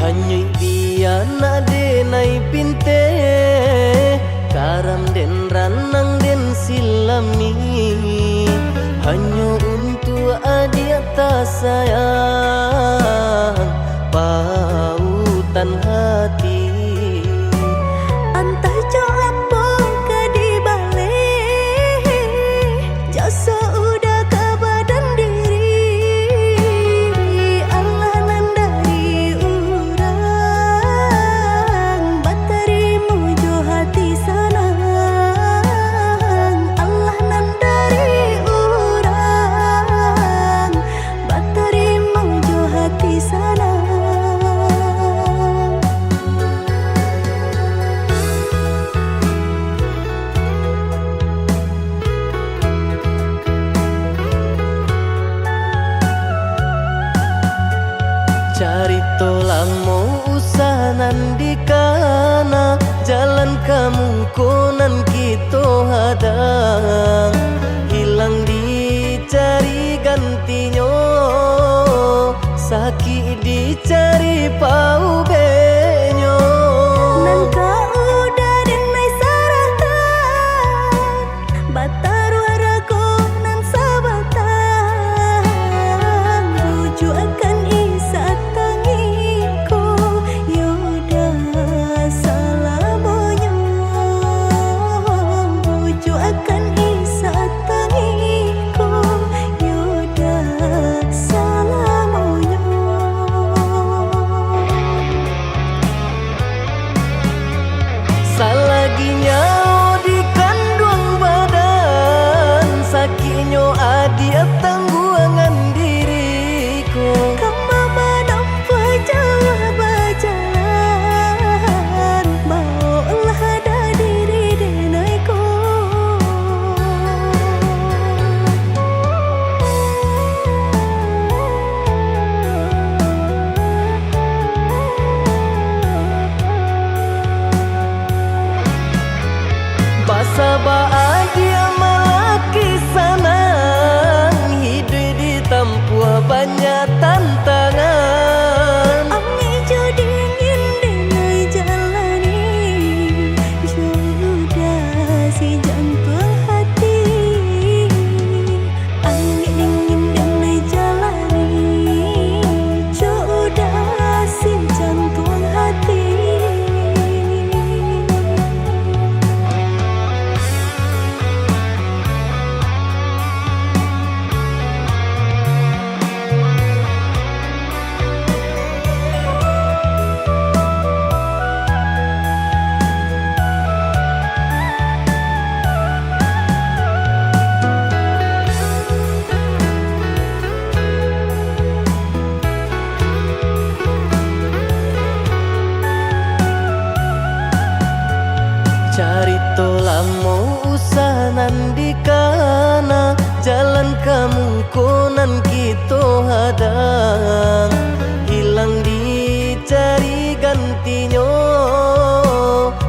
Hanyui biana denai pinte karam den ranang den silami hanya untuk adia tak sayang pautan hati. Antah coba ke di balik jasa udah ke badan diri Allah nan dari urang batari mujo hati sanang Allah nan dari urang batari mujo hati sanang. Cari tolang mau usahanan di kana jalan kamu konan kita hadang hilang dicari gantinya sakit dicari pau benyo Nan kau udah denai saratan bataru arago nan sabatan rujuk akan isa tangiku yoda salamonyo rujuk akan isa tangiku yoda salamonyo. Salaginya di kandung badan sakitnya adia tangguangan diriku Kamu menampa jauh berjalan Bawalah ada diri denaiku Basa dia malaki sanang hidup ditempuh banyak tantangan. Ami jo dingin denai jalani Jodoh si jantung hati Ami dingin denai jalani Jodoh si jantung hati. Cari tolang mau usahanan di kana jalan kamu konan kita hadang hilang dicari gantinya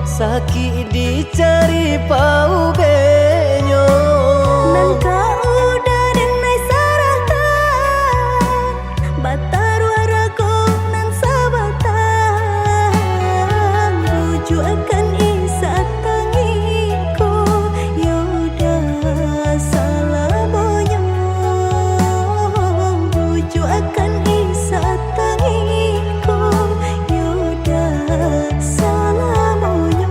sakit dicari pau benyo Nan kau udah denai saratan bataru arago nan sabatan rujuk akan isa tangiku yoda salamonyo rujuk akan isa tangiku yoda salamonyo.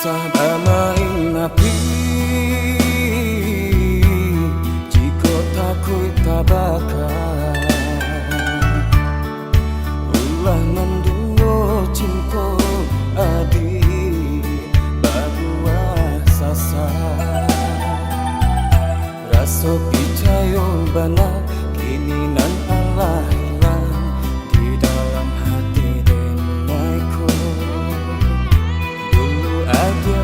Sah bamain api jika takut tabakar ulah mendungo cinta adik baruah sasar rasa percaya bana kini nan Allah hilang di dalam hati denaiku dulu aja